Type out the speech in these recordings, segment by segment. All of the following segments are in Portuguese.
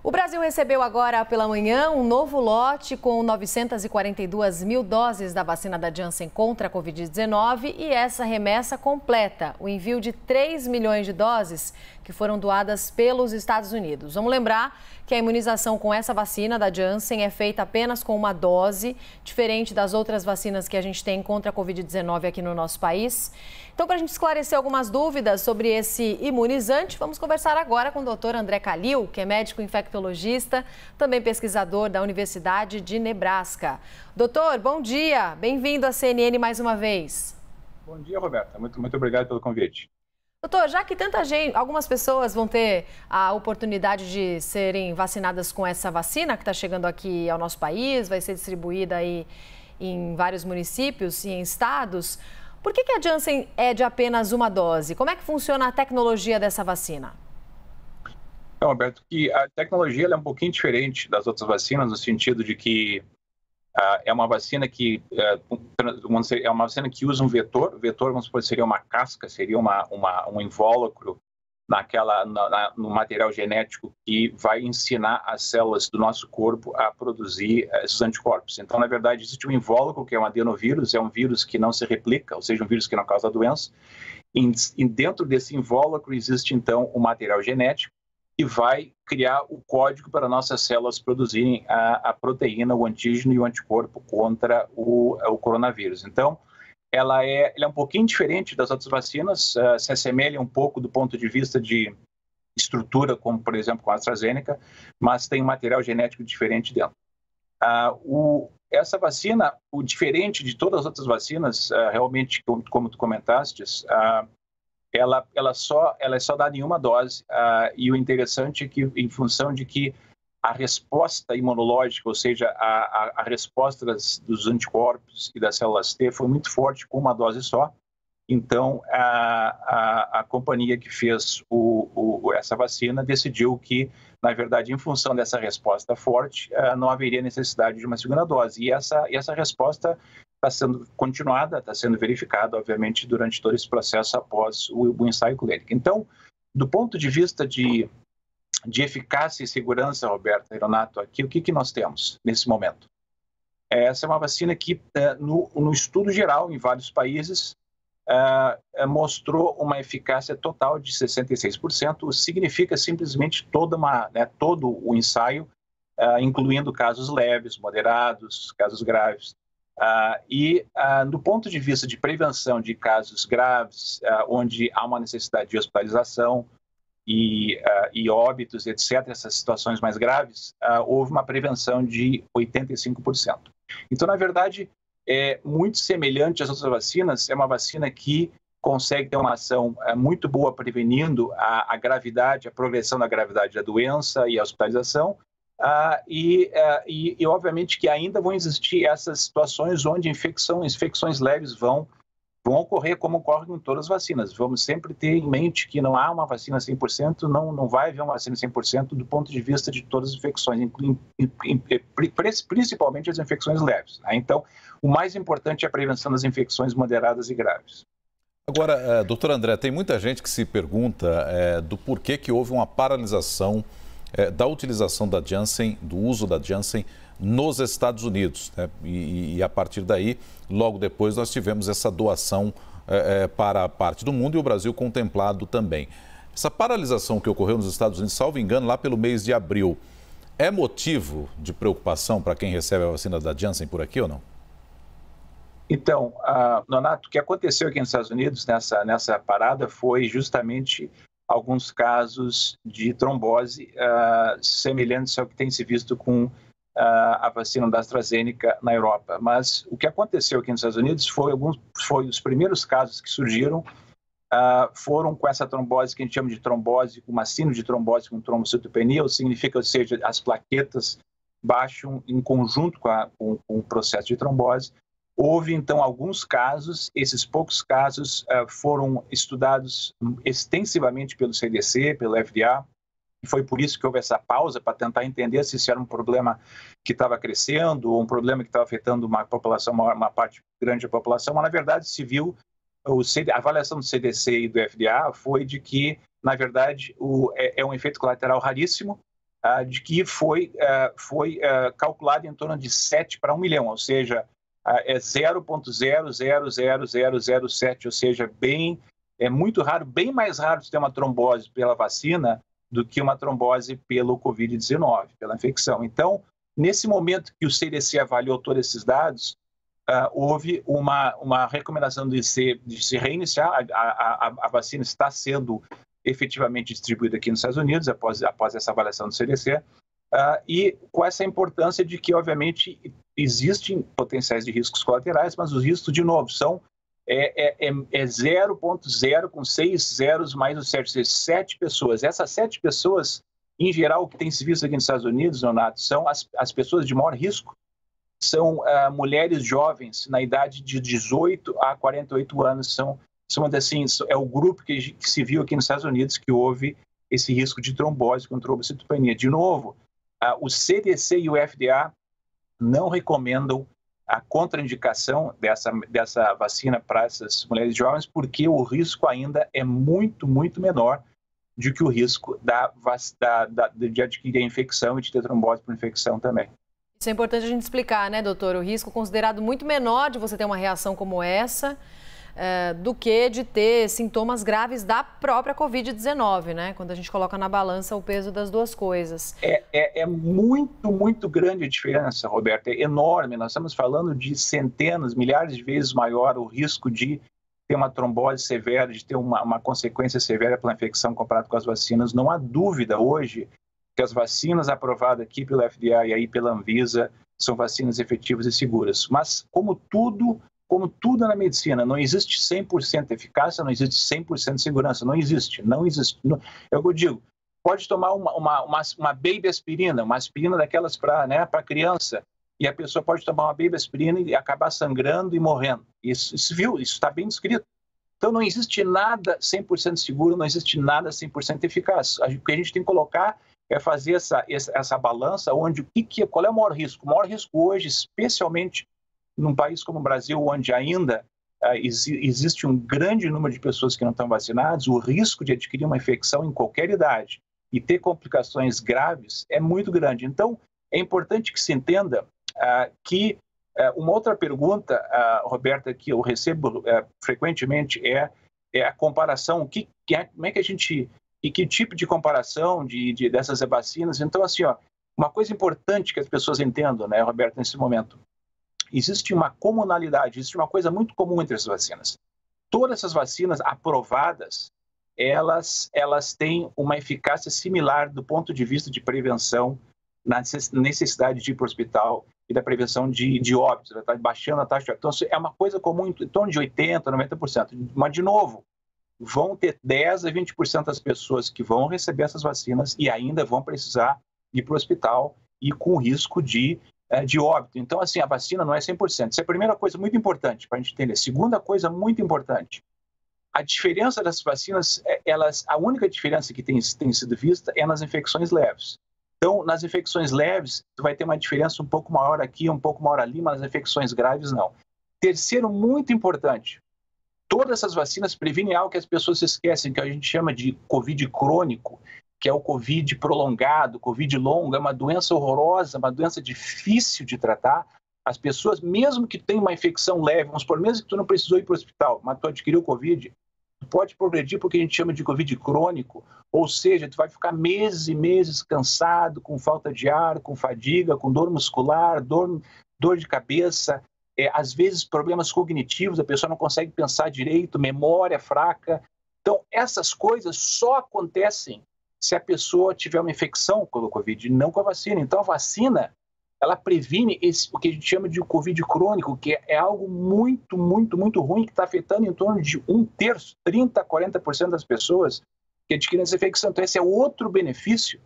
O Brasil recebeu agora pela manhã um novo lote com 942 mil doses da vacina da Janssen contra a Covid-19 e essa remessa completa o envio de 3 milhões de doses que foram doadas pelos Estados Unidos. Vamos lembrar que a imunização com essa vacina da Janssen é feita apenas com uma dose, diferente das outras vacinas que a gente tem contra a Covid-19 aqui no nosso país. Então, para a gente esclarecer algumas dúvidas sobre esse imunizante, vamos conversar agora com o Dr. André Calil, que é médico infectologista, também pesquisador da Universidade de Nebraska. Doutor, bom dia, bem-vindo à CNN mais uma vez. Bom dia, Roberta. Muito obrigado pelo convite. Doutor, já que tanta gente, algumas pessoas vão ter a oportunidade de serem vacinadas com essa vacina que está chegando aqui ao nosso país, vai ser distribuída aí em vários municípios e em estados, por que a Janssen é de apenas uma dose? Como é que funciona a tecnologia dessa vacina? Então, Roberto, que a tecnologia é um pouquinho diferente das outras vacinas, no sentido de que é uma vacina que é uma vacina que usa um vetor. Vetor, vamos supor, seria uma casca, seria um invólucro no material genético que vai ensinar as células do nosso corpo a produzir esses anticorpos. Então, na verdade, existe um invólucro que é um adenovírus, é um vírus que não se replica, ou seja, um vírus que não causa doença. E dentro desse invólucro existe, então, um material genético que vai criar o código para nossas células produzirem a proteína, o antígeno e o anticorpo contra o coronavírus. Então, ela é um pouquinho diferente das outras vacinas, se assemelha um pouco do ponto de vista de estrutura, como, por exemplo, com a AstraZeneca, mas tem um material genético diferente dentro. Essa vacina, o diferente de todas as outras vacinas, realmente, como tu comentaste, ela é só dada em uma dose, e o interessante é que, em função de que a resposta imunológica, ou seja, a resposta dos anticorpos e das células T foi muito forte com uma dose só. Então, a companhia que fez essa vacina decidiu que, na verdade, em função dessa resposta forte, não haveria necessidade de uma segunda dose. E essa resposta está sendo continuada, está sendo verificada, obviamente, durante todo esse processo após o ensaio clínico. Então, do ponto de vista de eficácia e segurança, Roberto e Renato, aqui, o que nós temos nesse momento? Essa é uma vacina que, no estudo geral, em vários países, mostrou uma eficácia total de 66%, significa simplesmente todo o ensaio, incluindo casos leves, moderados, casos graves. Do ponto de vista de prevenção de casos graves, onde há uma necessidade de hospitalização e óbitos, etc., essas situações mais graves, houve uma prevenção de 85%. Então, na verdade, é muito semelhante às outras vacinas, é uma vacina que consegue ter uma ação muito boa prevenindo a gravidade, a progressão da gravidade da doença e a hospitalização, obviamente que ainda vão existir essas situações onde infecções leves vão ocorrer, como ocorre em todas as vacinas. Vamos sempre ter em mente que não há uma vacina 100%, não vai haver uma vacina 100% do ponto de vista de todas as infecções, principalmente as infecções leves. Então, o mais importante é a prevenção das infecções moderadas e graves. Agora, doutor André, tem muita gente que se pergunta do porquê que houve uma paralisação da utilização da Janssen, do uso da Janssen nos Estados Unidos, né? E a partir daí, logo depois, nós tivemos essa doação para a parte do mundo e o Brasil contemplado também. Essa paralisação que ocorreu nos Estados Unidos, salvo engano, lá pelo mês de abril, é motivo de preocupação para quem recebe a vacina da Janssen por aqui ou não? Então, Nonato, o que aconteceu aqui nos Estados Unidos nessa parada foi justamente alguns casos de trombose semelhantes ao que tem se visto com a vacina da AstraZeneca na Europa. Mas o que aconteceu aqui nos Estados Unidos foi os primeiros casos que surgiram, foram com essa trombose que a gente chama de trombose, uma síndrome de trombose com trombocitopenia, significa, ou seja, as plaquetas baixam em conjunto com o processo de trombose. Houve, então, alguns casos, esses poucos casos foram estudados extensivamente pelo CDC, pelo FDA, e foi por isso que houve essa pausa, para tentar entender se isso era um problema que estava crescendo ou um problema que estava afetando uma população, uma parte grande da população, mas, na verdade, se viu, a avaliação do CDC e do FDA foi de que, na verdade, é um efeito colateral raríssimo, de que foi calculado em torno de 7 para 1 milhão, ou seja, é 0,0000007, ou seja, é muito raro, bem mais raro de ter uma trombose pela vacina do que uma trombose pelo Covid-19, pela infecção. Então, nesse momento que o CDC avaliou todos esses dados, houve uma recomendação de se reiniciar. A vacina está sendo efetivamente distribuída aqui nos Estados Unidos, após essa avaliação do CDC, e com essa importância de que, obviamente, existem potenciais de riscos colaterais, mas os riscos, de novo, são 0,0 com 6 zeros mais o 7 pessoas. Essas 7 pessoas, em geral, o que tem se visto aqui nos Estados Unidos, Leonardo, são as pessoas de maior risco. São mulheres jovens, na idade de 18 a 48 anos, assim, é o grupo que se viu aqui nos Estados Unidos que houve esse risco de trombose com trombocitopenia. De novo, o CDC e o FDA não recomendam a contraindicação dessa vacina para essas mulheres jovens, porque o risco ainda é muito, muito menor do que o risco de adquirir a infecção e de ter trombose por infecção também. Isso é importante a gente explicar, né, doutor? O risco considerado muito menor de você ter uma reação como essa do que de ter sintomas graves da própria Covid-19, né? Quando a gente coloca na balança o peso das duas coisas. É muito, muito grande a diferença, Roberta. É enorme. Nós estamos falando de centenas, milhares de vezes maior o risco de ter uma trombose severa, de ter uma consequência severa pela infecção comparado com as vacinas. Não há dúvida hoje que as vacinas aprovadas aqui pelo FDA e aí pela Anvisa são vacinas efetivas e seguras. Mas, como tudo na medicina, não existe 100% eficácia, não existe 100% segurança, não existe. É o que eu digo, pode tomar uma baby aspirina, uma aspirina daquelas para criança, e a pessoa pode tomar uma baby aspirina e acabar sangrando e morrendo. Isso está bem descrito. Então, não existe nada 100% seguro, não existe nada 100% eficaz. O que a gente tem que colocar é fazer essa balança onde qual é o maior risco? O maior risco hoje, especialmente num país como o Brasil, onde ainda existe um grande número de pessoas que não estão vacinadas, o risco de adquirir uma infecção em qualquer idade e ter complicações graves é muito grande. Então, é importante que se entenda que uma outra pergunta, Roberta, que eu recebo frequentemente é a comparação, como é que a gente... E que tipo de comparação dessas vacinas? Então, assim, uma coisa importante que as pessoas entendam, né, Roberto, nesse momento, existe uma comunalidade, existe uma coisa muito comum entre as vacinas. Todas essas vacinas aprovadas, elas têm uma eficácia similar do ponto de vista de prevenção na necessidade de ir para o hospital e da prevenção de óbitos, baixando a taxa de óbitos. Então, é uma coisa comum em torno de 80%, 90%. Mas, de novo, vão ter 10% a 20% das pessoas que vão receber essas vacinas e ainda vão precisar ir para o hospital e com risco de óbito. Então, assim, a vacina não é 100%. Essa é a primeira coisa muito importante para a gente entender. Segunda coisa muito importante, a diferença das vacinas, a única diferença que tem sido vista é nas infecções leves. Então, nas infecções leves, tu vai ter uma diferença um pouco maior aqui, um pouco maior ali, mas nas infecções graves, não. Terceiro, muito importante, todas essas vacinas previnem algo que as pessoas se esquecem, que a gente chama de Covid crônico, que é o Covid prolongado, Covid longo, é uma doença horrorosa, uma doença difícil de tratar. As pessoas, mesmo que tenham uma infecção leve, vamos supor, mesmo que tu não precisou ir para o hospital, mas tu adquiriu Covid, tu pode progredir porque a gente chama de Covid crônico, ou seja, tu vai ficar meses e meses cansado, com falta de ar, com fadiga, com dor muscular, dor de cabeça, às vezes problemas cognitivos, a pessoa não consegue pensar direito, memória fraca. Então, essas coisas só acontecem se a pessoa tiver uma infecção com o Covid, não com a vacina. Então, a vacina, ela previne o que a gente chama de Covid crônico, que é algo muito, muito, muito ruim, que está afetando em torno de 1/3, 30% a 40% das pessoas que adquirem essa infecção. Então, esse é outro benefício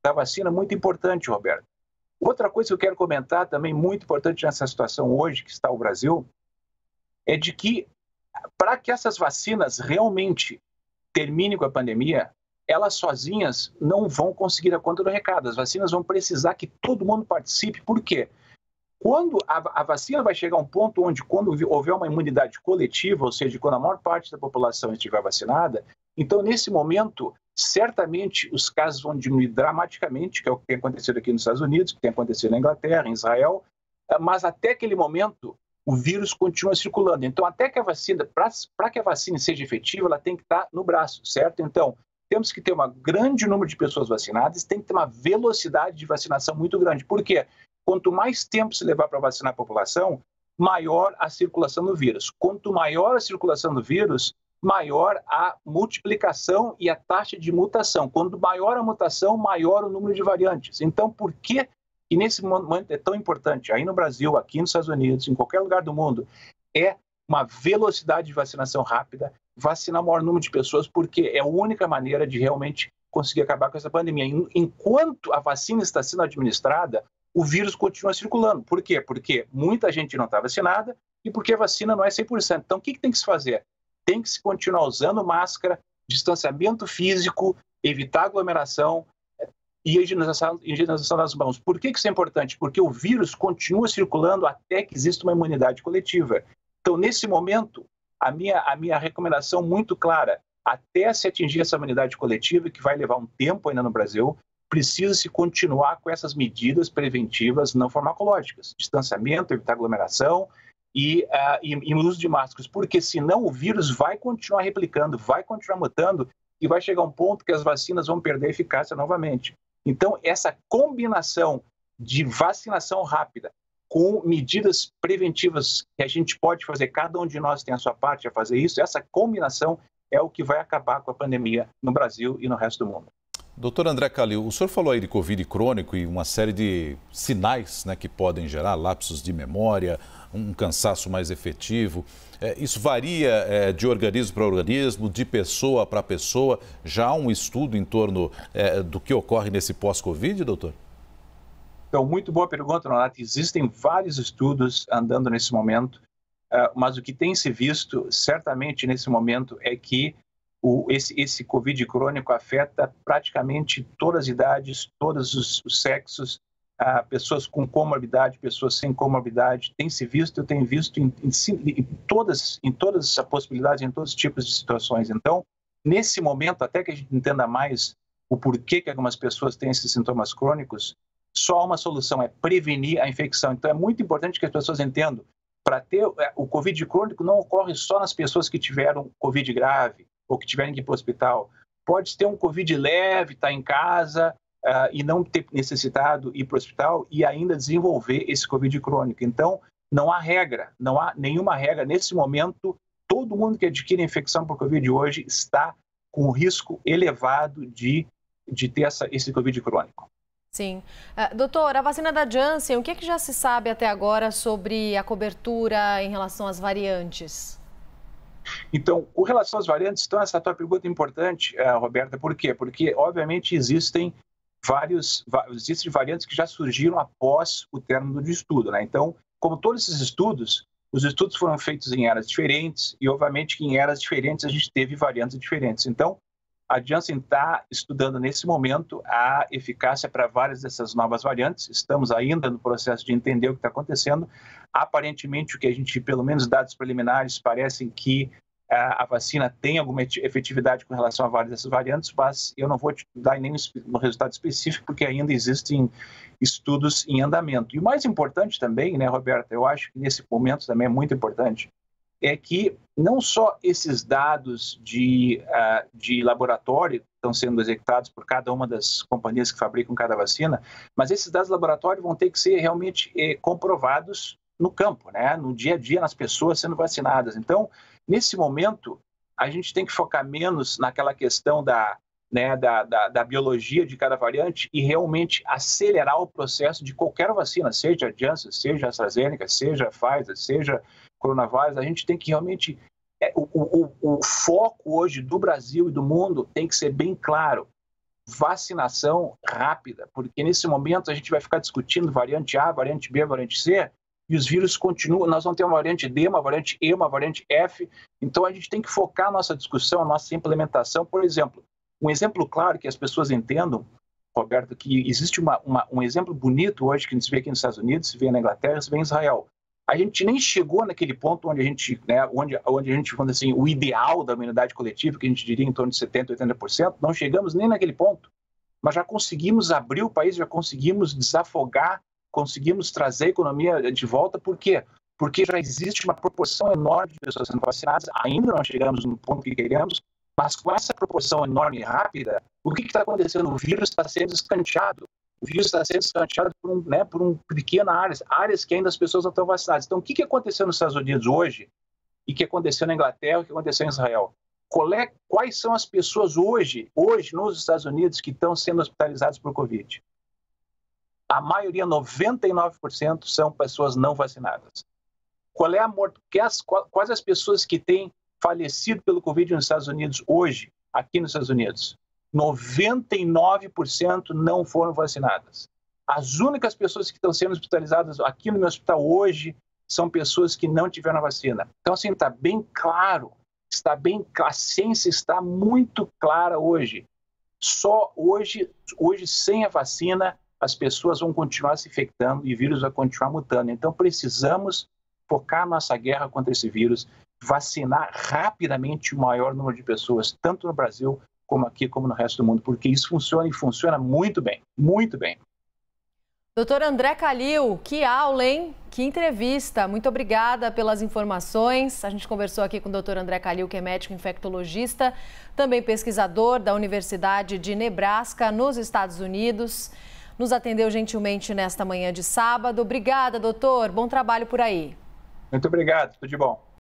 da vacina muito importante, Roberto. Outra coisa que eu quero comentar também, muito importante nessa situação hoje que está o Brasil, é de que, para que essas vacinas realmente terminem com a pandemia, elas sozinhas não vão conseguir a conta do recado. As vacinas vão precisar que todo mundo participe. Por quê? Quando a vacina vai chegar a um ponto onde, quando houver uma imunidade coletiva, ou seja, quando a maior parte da população estiver vacinada, Então, nesse momento, certamente os casos vão diminuir dramaticamente, que é o que tem acontecido aqui nos Estados Unidos, que tem acontecido na Inglaterra, em Israel, mas até aquele momento o vírus continua circulando. Então, até que a vacina, para que a vacina seja efetiva, ela tem que estar no braço, certo? Então, temos que ter um grande número de pessoas vacinadas, tem que ter uma velocidade de vacinação muito grande. Por quê? Quanto mais tempo se levar para vacinar a população, maior a circulação do vírus. Quanto maior a circulação do vírus, maior a multiplicação e a taxa de mutação. Quanto maior a mutação, maior o número de variantes. Então, por que e nesse momento é tão importante, aí no Brasil, aqui nos Estados Unidos, em qualquer lugar do mundo, é uma velocidade de vacinação rápida, vacinar o maior número de pessoas, porque é a única maneira de realmente conseguir acabar com essa pandemia. Enquanto a vacina está sendo administrada, o vírus continua circulando. Por quê? Porque muita gente não está vacinada e porque a vacina não é 100%. Então, o que tem que se fazer? Tem que se continuar usando máscara, distanciamento físico, evitar aglomeração, e a higienização das mãos. Por que isso é importante? Porque o vírus continua circulando até que exista uma imunidade coletiva. Então, nesse momento, a minha recomendação muito clara, até se atingir essa imunidade coletiva, que vai levar um tempo ainda no Brasil, precisa-se continuar com essas medidas preventivas não farmacológicas. Distanciamento, evitar aglomeração e uso de máscaras. Porque senão o vírus vai continuar replicando, vai continuar mutando e vai chegar um ponto que as vacinas vão perder eficácia novamente. Então, essa combinação de vacinação rápida com medidas preventivas que a gente pode fazer, cada um de nós tem a sua parte a fazer isso, essa combinação é o que vai acabar com a pandemia no Brasil e no resto do mundo. Doutor André Calil, o senhor falou aí de Covid crônico e uma série de sinais, né, que podem gerar lapsos de memória, um cansaço mais efetivo. Isso varia de organismo para organismo, de pessoa para pessoa. Já há um estudo em torno do que ocorre nesse pós-Covid, doutor? Então, muito boa pergunta, Nonato. Existem vários estudos andando nesse momento, mas o que tem se visto, certamente nesse momento, é que esse Covid crônico afeta praticamente todas as idades, todos os sexos, pessoas com comorbidade, pessoas sem comorbidade. Tem se visto, eu tenho visto em todas as possibilidades, em todos os tipos de situações. Então, nesse momento, até que a gente entenda mais o porquê que algumas pessoas têm esses sintomas crônicos, só uma solução é prevenir a infecção. Então, é muito importante que as pessoas entendam, para ter o Covid crônico não ocorre só nas pessoas que tiveram Covid grave, ou que tiverem que ir para o hospital. Pode ter um Covid leve, estar em casa e não ter necessitado ir para o hospital e ainda desenvolver esse Covid crônico. Então, não há regra, não há nenhuma regra. Nesse momento, todo mundo que adquire infecção por Covid hoje está com o risco elevado de ter esse Covid crônico. Sim. Doutor, a vacina da Janssen, o que já se sabe até agora sobre a cobertura em relação às variantes? Então, com relação às variantes, então essa tua pergunta é importante, Roberta, por quê? Porque, obviamente, existem variantes que já surgiram após o término do estudo, né? Então, como todos esses estudos, os estudos foram feitos em eras diferentes e, obviamente, que em eras diferentes a gente teve variantes diferentes. Então, a Janssen está estudando nesse momento a eficácia para várias dessas novas variantes. Estamos ainda no processo de entender o que está acontecendo. Aparentemente, o que a gente, pelo menos dados preliminares, parecem que a vacina tem alguma efetividade com relação a várias dessas variantes, mas eu não vou te dar nenhum resultado específico, porque ainda existem estudos em andamento. E o mais importante também, né, Roberta, eu acho que nesse momento também é muito importante, é que não só esses dados de laboratório estão sendo executados por cada uma das companhias que fabricam cada vacina, mas esses dados de laboratório vão ter que ser realmente comprovados no campo, né? No dia a dia, nas pessoas sendo vacinadas. Então, nesse momento, a gente tem que focar menos naquela questão da biologia de cada variante e realmente acelerar o processo de qualquer vacina, seja a Janssen, seja a AstraZeneca, seja a Pfizer, seja coronavírus. A gente tem que realmente... O foco hoje do Brasil e do mundo tem que ser bem claro. Vacinação rápida, porque nesse momento a gente vai ficar discutindo variante A, variante B, variante C, e os vírus continuam. Nós vamos ter uma variante D, uma variante E, uma variante F. Então a gente tem que focar a nossa discussão, a nossa implementação. Por exemplo, um exemplo claro que as pessoas entendam, Roberto, que existe um exemplo bonito hoje que a gente vê aqui nos Estados Unidos, se vê na Inglaterra, se vê em Israel. A gente nem chegou naquele ponto onde a gente, né, onde a gente, vamos dizer assim, o ideal da imunidade coletiva, que a gente diria em torno de 70%, 80%, não chegamos nem naquele ponto. Mas já conseguimos abrir o país, já conseguimos desafogar, conseguimos trazer a economia de volta. Por quê? Porque já existe uma proporção enorme de pessoas sendo vacinadas, ainda não chegamos no ponto que queremos, mas com essa proporção enorme e rápida, o que está acontecendo? O vírus está sendo escanteado. O vírus está sendo escanteado por um pequena áreas que ainda as pessoas não estão vacinadas. Então, o que aconteceu nos Estados Unidos hoje, e que aconteceu na Inglaterra, e que aconteceu em Israel? Quais são as pessoas hoje nos Estados Unidos, que estão sendo hospitalizadas por Covid? A maioria, 99%, são pessoas não vacinadas. Qual é a morte? Quais as pessoas que têm falecido pelo Covid nos Estados Unidos hoje, aqui nos Estados Unidos? 99% não foram vacinadas. As únicas pessoas que estão sendo hospitalizadas aqui no meu hospital hoje são pessoas que não tiveram a vacina. Então, assim, está bem claro, a ciência está muito clara hoje. Só hoje, sem a vacina, as pessoas vão continuar se infectando e o vírus vai continuar mutando. Então, precisamos focar nossa guerra contra esse vírus, vacinar rapidamente o maior número de pessoas, tanto no Brasil como aqui, como no resto do mundo, porque isso funciona e funciona muito bem, muito bem. Doutor André Calil, que aula, hein? Que entrevista. Muito obrigada pelas informações. A gente conversou aqui com o doutor André Calil, que é médico infectologista, também pesquisador da Universidade de Nebraska, nos Estados Unidos. Nos atendeu gentilmente nesta manhã de sábado. Obrigada, doutor. Bom trabalho por aí. Muito obrigado. Tudo de bom.